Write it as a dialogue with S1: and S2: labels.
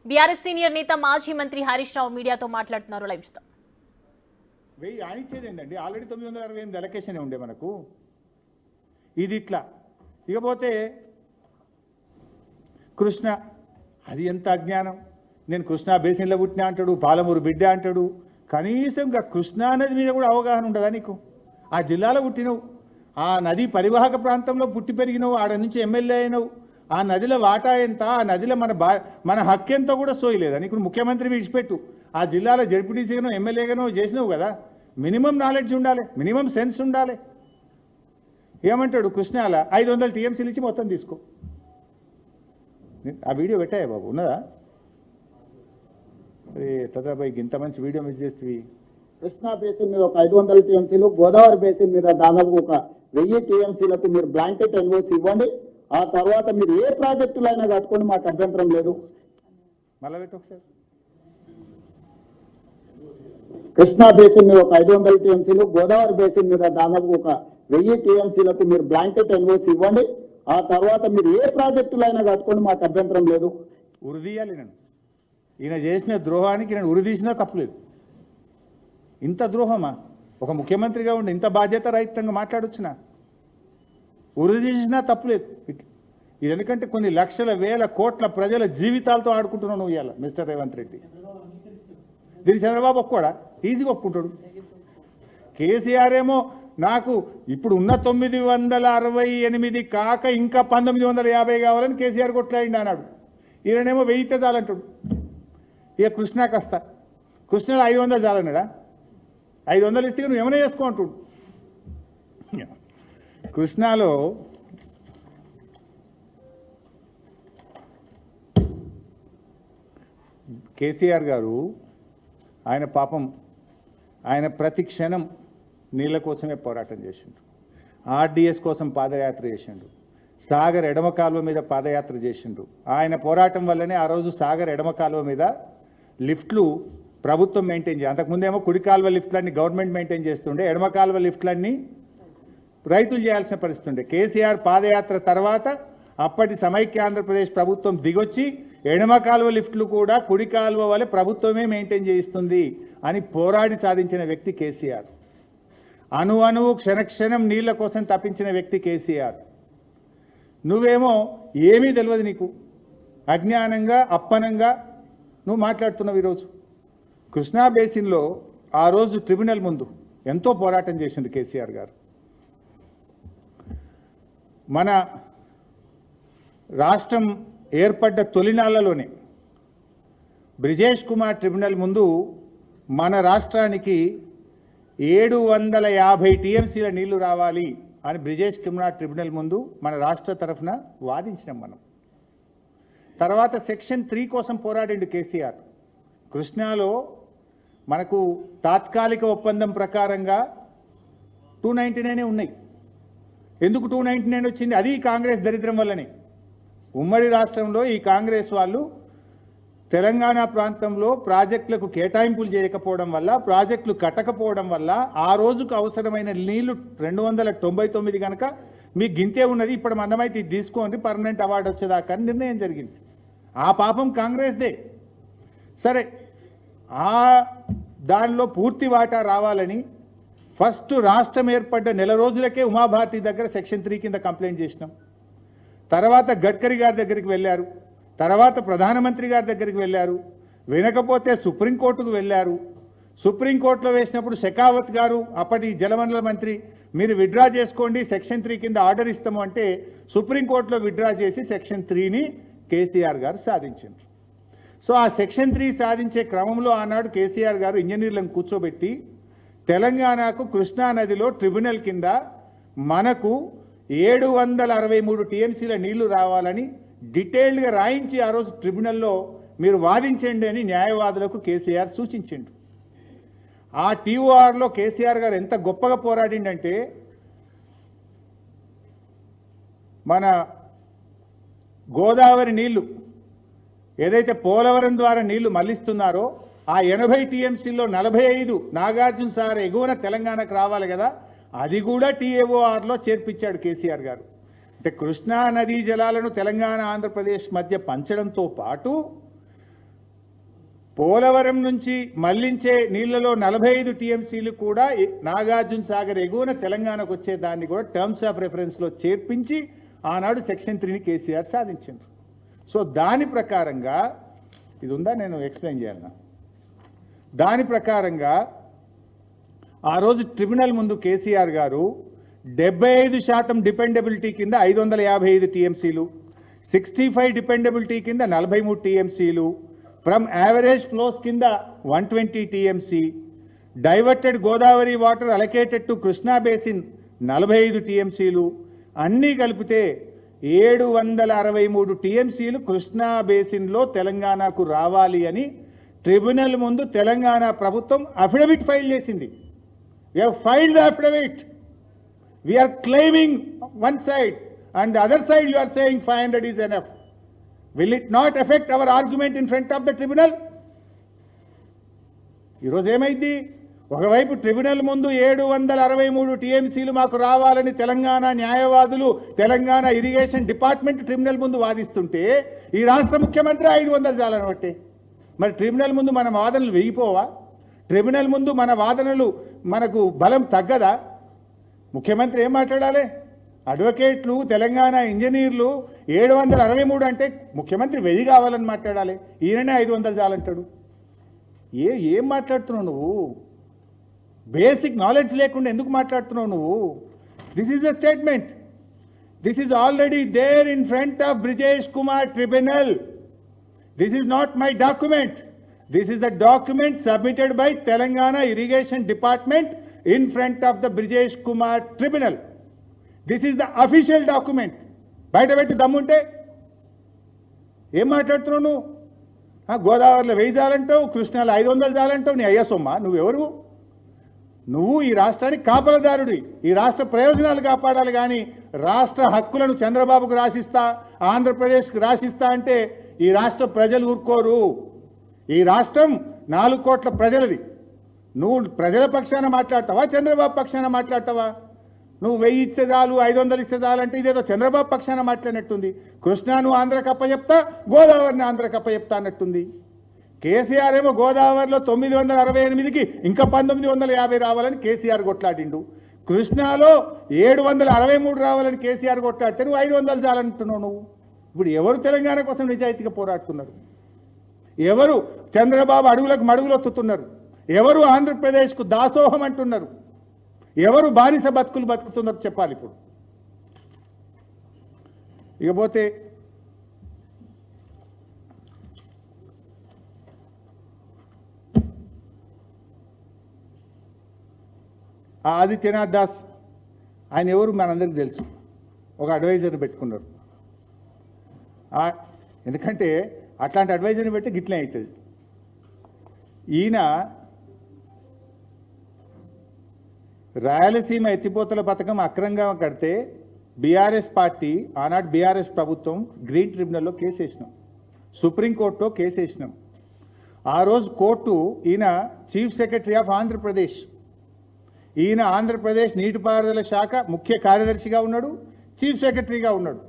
S1: BRS senior నేత మాజీ మంత్రి హరీష్ రావు మీడియాతో మాట్లాడుతున్నారు. లైవ్ చూద్దాం.
S2: వెయ్యి ఆనిచ్చేదేంటండి, ఆల్రెడీ 968 అలొకేషన్ ఉండే మనకు. ఇది ఇట్లా ఇకపోతే కృష్ణ, అది ఎంత అజ్ఞానం. నేను కృష్ణా బేసిన్లో పుట్టినా అంటాడు, పాలమూరు బిడ్డ అంటాడు. కనీసం ఇంకా కృష్ణా నది మీద కూడా అవగాహన ఉండదా నీకు? ఆ జిల్లాలో పుట్టినవు, ఆ నది పరివాహక ప్రాంతంలో పుట్టి పెరిగినవు, ఆడ నుంచి ఎమ్మెల్యే అయినవు. ఆ నదిలో వాటా ఎంత, ఆ నదిలో మన హక్కు ఎంతో కూడా సోయలేదా నీకు? ముఖ్యమంత్రి విడిచిపెట్టు, ఆ జిల్లాలో జడ్పీటీసీగానో ఎమ్మెల్యేగానో చేసినావు కదా. మినిమం నాలెడ్జ్ ఉండాలి, మినిమం సెన్స్ ఉండాలి. ఏమంటాడు కృష్ణాల 500 టీఎంసీలు ఇచ్చి మొత్తం తీసుకో. ఆ వీడియో పెట్టాయా బాబు, ఉన్నదా? తదాబాయి ఇంత మంచి వీడియో మిస్ చేస్తే.
S3: కృష్ణా బేసిన్ మీద ఒక 500 టీఎంసీలు, గోదావరి బేసిన్ మీద దాదాపు ఒక 1000 టీఎంసీలకు మీరు బ్లాంకెట్ ఎన్ఓసి ఇవ్వండి. ఆ తర్వాత మీరు ఏ ప్రాజెక్టులు అయినా కట్టుకోండి, మాకు అభ్యంతరం లేదు.
S2: మళ్ళా పెట్టు ఒకసారి.
S3: కృష్ణా బేసిన్ మీద ఒక 500 టీఎంసీలు, గోదావరి బేసిన్ మీద దాదాపు ఒక 1000 టీఎంసీలకు మీరు బ్లాంకెట్ ఎన్ఓసి ఇవ్వండి. ఆ తర్వాత మీరు ఏ ప్రాజెక్టులు అయినా కట్టుకోండి, మాకు అభ్యంతరం లేదు.
S2: ఉరిదీయాలి నన్ను. ఈయన చేసిన ద్రోహానికి నేను ఉరిదీసినా తప్పులేదు. ఇంత ద్రోహమా? ఒక ముఖ్యమంత్రిగా ఉండి ఇంత బాధ్యత రహితంగా మాట్లాడొచ్చునా? ఉరిదీసినా తప్పులేదు. ఇది ఎందుకంటే కొన్ని లక్షల వేల కోట్ల ప్రజల జీవితాలతో ఆడుకుంటున్నావు నువ్వు ఇవాళ మిస్టర్ రేవంత్ రెడ్డి. దీన్ని చంద్రబాబు ఒప్పుకోడా? ఈజీగా ఒప్పుకుంటాడు. కేసీఆర్ ఏమో నాకు ఇప్పుడు ఉన్న 968 కాక ఇంకా 1950 కావాలని కేసీఆర్ కొట్లాడిండి అన్నాడు. ఈయననేమో 1000 చాలంటాడు. ఇక కృష్ణాకి వస్తా, కృష్ణలో 500 చాలన్నాడా? 500 ఇస్తే నువ్వు ఏమైనా చేసుకో అంటుడు. కృష్ణాలో కేసీఆర్ గారు ఆయన పాపం ఆయన ప్రతి క్షణం నీళ్ళ కోసమే పోరాటం చేసిండు. ఆర్డీఎస్ కోసం పాదయాత్ర చేసిండు. సాగర్ ఎడమ కాలువ మీద పాదయాత్ర చేసిండు. ఆయన పోరాటం వల్లనే ఆ రోజు సాగర్ ఎడమ కాలువ మీద లిఫ్ట్లు ప్రభుత్వం మెయింటైన్ చేయాలి. అంతకుముందేమో కుడి కాలువ లిఫ్ట్లన్నీ గవర్నమెంట్ మెయింటైన్ చేస్తుండే, ఎడమ కాలువ లిఫ్ట్లన్నీ రైతులు చేయాల్సిన పరిస్థితి ఉండే. కేసీఆర్ పాదయాత్ర తర్వాత అప్పటి సమైక్య ఆంధ్రప్రదేశ్ ప్రభుత్వం దిగొచ్చి ఎడమ కాలువ లిఫ్ట్లు కూడా కుడి కాలువ వల్ల ప్రభుత్వమే మెయింటైన్ చేయిస్తుంది అని పోరాడి సాధించిన వ్యక్తి కేసీఆర్. అణువు క్షణక్షణం నీళ్ల కోసం తప్పించిన వ్యక్తి కేసీఆర్. నువ్వేమో ఏమీ తెలియదు, నీకు అజ్ఞానంగా అప్పనంగా నువ్వు మాట్లాడుతున్నావు. ఈరోజు కృష్ణా బేసిన్లో ఆ రోజు ట్రిబ్యునల్ ముందు ఎంతో పోరాటం చేసింది కేసీఆర్ గారు. మన రాష్ట్రం ఏర్పడ్డ తొలినాళ్లలోనే బ్రిజేష్ కుమార్ ట్రిబ్యునల్ ముందు మన రాష్ట్రానికి 750 టీఎంసీల నీళ్లు రావాలి అని బ్రిజేష్ కుమార్ ట్రిబ్యునల్ ముందు మన రాష్ట్ర తరఫున వాదించినాం మనం. తర్వాత సెక్షన్ 3 కోసం పోరాడిండు కేసీఆర్. కృష్ణాలో మనకు తాత్కాలిక ఒప్పందం ప్రకారంగా 299 ఉన్నాయి. ఎందుకు 299 వచ్చింది? అది కాంగ్రెస్ దరిద్రం వల్లనే. ఉమ్మడి రాష్ట్రంలో ఈ కాంగ్రెస్ వాళ్ళు తెలంగాణ ప్రాంతంలో ప్రాజెక్టులకు కేటాయింపులు చేయకపోవడం వల్ల, ప్రాజెక్టులు కట్టకపోవడం వల్ల ఆ రోజుకు అవసరమైన నీళ్లు 299 కనుక మీకు గింతే ఉన్నది, ఇప్పుడు మందమైతే ఇది తీసుకోండి పర్మనెంట్ అవార్డు వచ్చేదాకా నిర్ణయం జరిగింది. ఆ పాపం కాంగ్రెస్దే. సరే, ఆ దానిలో పూర్తి వాటా రావాలని ఫస్ట్ రాష్ట్రం ఏర్పడ్డ నెల రోజులకే ఉమాభారతి దగ్గర సెక్షన్ 3 కింద కంప్లైంట్ చేసినాం. తర్వాత గడ్కరీ గారి దగ్గరికి వెళ్ళారు, తర్వాత ప్రధానమంత్రి గారి దగ్గరికి వెళ్ళారు, వినకపోతే సుప్రీంకోర్టుకు వెళ్ళారు. సుప్రీంకోర్టులో వేసినప్పుడు షెకావత్ గారు అప్పటి జలవనరుల మంత్రి మీరు విత్డ్రా చేసుకోండి సెక్షన్ 3 కింద ఆర్డర్ ఇస్తాము అంటే సుప్రీంకోర్టులో విత్డ్రా చేసి సెక్షన్ 3ని కేసీఆర్ గారు సాధించారు. సో ఆ సెక్షన్ 3 సాధించే క్రమంలో ఆనాడు కేసీఆర్ గారు ఇంజనీర్లను కూర్చోబెట్టి తెలంగాణకు కృష్ణా నదిలో ట్రిబ్యునల్ కింద మనకు 763 టీఎంసీల నీళ్లు రావాలని డీటెయిల్డ్గా రాయించి ఆ రోజు ట్రిబ్యునల్లో మీరు వాదించండి అని న్యాయవాదులకు కేసీఆర్ సూచించిండు. ఆ టీఓఆర్లో కేసీఆర్ గారు ఎంత గొప్పగా పోరాడిండంటే మన గోదావరి నీళ్లు ఏదైతే పోలవరం ద్వారా నీళ్లు మళ్లిస్తున్నారో ఆ 80 టీఎంసీల్లో 45 నాగార్జున సార్ ఎగువన తెలంగాణకు రావాలి కదా, అది కూడా టీఏఓఆర్లో చేర్పించాడు కేసీఆర్ గారు. అంటే కృష్ణా నదీ జలాలను తెలంగాణ ఆంధ్రప్రదేశ్ మధ్య పంచడంతో పాటు పోలవరం నుంచి మళ్లించే నీళ్లలో 45 టీఎంసీలు కూడా నాగార్జున సాగర్ ఎగువన తెలంగాణకు వచ్చే దాన్ని కూడా టర్మ్స్ ఆఫ్ రెఫరెన్స్లో చేర్పించి ఆనాడు సెక్షన్ 3ని కేసీఆర్ సాధించారు. సో దాని ప్రకారంగా ఇది ఉందా, నేను ఎక్స్ప్లెయిన్ చేయాలన్నా, దాని ప్రకారంగా ఆ రోజు ట్రిబ్యునల్ ముందు కేసీఆర్ గారు 75% డిపెండబిలిటీ కింద 555 టీఎంసీలు, 65 డిపెండబిలిటీ కింద 43 టీఎంసీలు, ఫ్రమ్ యావరేజ్ ఫ్లోస్ కింద 120 TMC, diverted Godavari water allocated to Krishna basin 45 టీఎంసీలు, అన్నీ కలిపితే 763 టీఎంసీలు కృష్ణా బేసిన్లో తెలంగాణకు రావాలి అని ట్రిబ్యునల్ ముందు తెలంగాణ ప్రభుత్వం అఫిడవిట్ ఫైల్ చేసింది. We have filed the affidavit. We are claiming one side and the other side you are saying 500 is enough. Will it not affect our argument in front of the tribunal? ఈరోజు ఏమైంది, ఒకవైపు tribunal ముందు 763 టీఎంసీలు మాకు రావాలని తెలంగాణ న్యాయవాదులు, Telangana irrigation department tribunal ముందు వాదిస్తుంటే ఈ రాష్ట్ర ముఖ్యమంత్రి 500 చాలనబట్టే. మరి ట్రిబ్యునల్ ముందు మన వాదనలు వెయ్యిపోవా? ట్రిబ్యునల్ ముందు మన వాదనలు మనకు బలం తగ్గదా? ముఖ్యమంత్రి ఏం మాట్లాడాలి? అడ్వకేట్లు, తెలంగాణ ఇంజనీర్లు 763 అంటే ముఖ్యమంత్రి 1000 కావాలని మాట్లాడాలి. ఈయననే 500 చాలంటాడు. ఏం మాట్లాడుతున్నావు నువ్వు? బేసిక్ నాలెడ్జ్ లేకుండా ఎందుకు మాట్లాడుతున్నావు నువ్వు? This is a statement. This is already there in front of Brijesh Kumar tribunal. This is not my document. This is the document submitted by Telangana Irrigation Department in front of the Brijesh Kumar Tribunal. This is the official document. బయట పెట్టి దమ్ముంటే ఏం మాట్లాడుతున్నావు నువ్వు? గోదావరిలో 1000 చాలంటావు, కృష్ణాలో 500 చాలంటావు. నీ అయ్యా సొమ్మ, నువ్వెవరు? నువ్వు ఈ రాష్ట్రానికి కాపలదారుడి. ఈ రాష్ట్ర ప్రయోజనాలు కాపాడాలి కానీ రాష్ట్ర హక్కులను చంద్రబాబుకు రాసిస్తా, ఆంధ్రప్రదేశ్కి రాసిస్తా అంటే ఈ రాష్ట్ర ప్రజలు ఊరుకోరు. ఈ రాష్ట్రం 4 కోట్ల ప్రజలది. నువ్వు ప్రజల పక్షాన మాట్లాడతావా, చంద్రబాబు పక్షాన మాట్లాడతావా? నువ్వు 1000 ఇస్తే చాలు, 500 ఇస్తే చాలు అంటే ఇదేదో చంద్రబాబు పక్షాన మాట్లాడినట్టుంది. కృష్ణాను ఆంధ్రకప్ప చెప్తా, గోదావరిని ఆంధ్రకప్ప చెప్తా అన్నట్టుంది. కేసీఆర్ ఏమో గోదావరిలో 968కి ఇంకా 1950 రావాలని కేసీఆర్ కొట్లాడిండు. కృష్ణాలో 763 రావాలని కేసీఆర్ కొట్లాడితే నువ్వు 500 చాలంటున్నావు. నువ్వు ఇప్పుడు ఎవరు తెలంగాణ కోసం నిజాయితీగా పోరాడుతున్నారు? ఎవరు చంద్రబాబు అడుగులకు మడుగులొత్తుతున్నారు? ఎవరు ఆంధ్రప్రదేశ్కు దాసోహం అంటున్నారు? ఎవరు బానిస బతుకులు బతుకుతున్నారు చెప్పాలి. ఇప్పుడు ఇకపోతే ఆదిత్యనాథ్ దాస్ ఆయన ఎవరు మనందరికీ తెలుసు. ఒక అడ్వైజర్ పెట్టుకున్నారు. ఎందుకంటే అట్లాంటి అడ్వైజర్ని పెట్టి గిట్లే అవుతుంది. ఈయన రాయలసీమ ఎత్తిపోతల పథకం అక్రమంగా కడితే బీఆర్ఎస్ పార్టీ, ఆనాటి బీఆర్ఎస్ ప్రభుత్వం గ్రీన్ ట్రిబ్యునల్లో కేసు వేసినాం, సుప్రీంకోర్టులో కేసు వేసినాం. ఆ రోజు కోర్టు ఈయన చీఫ్ సెక్రటరీ ఆఫ్ ఆంధ్రప్రదేశ్, ఈయన ఆంధ్రప్రదేశ్ నీటిపారుదల శాఖ ముఖ్య కార్యదర్శిగా ఉన్నాడు, చీఫ్ సెక్రటరీగా ఉన్నాడు.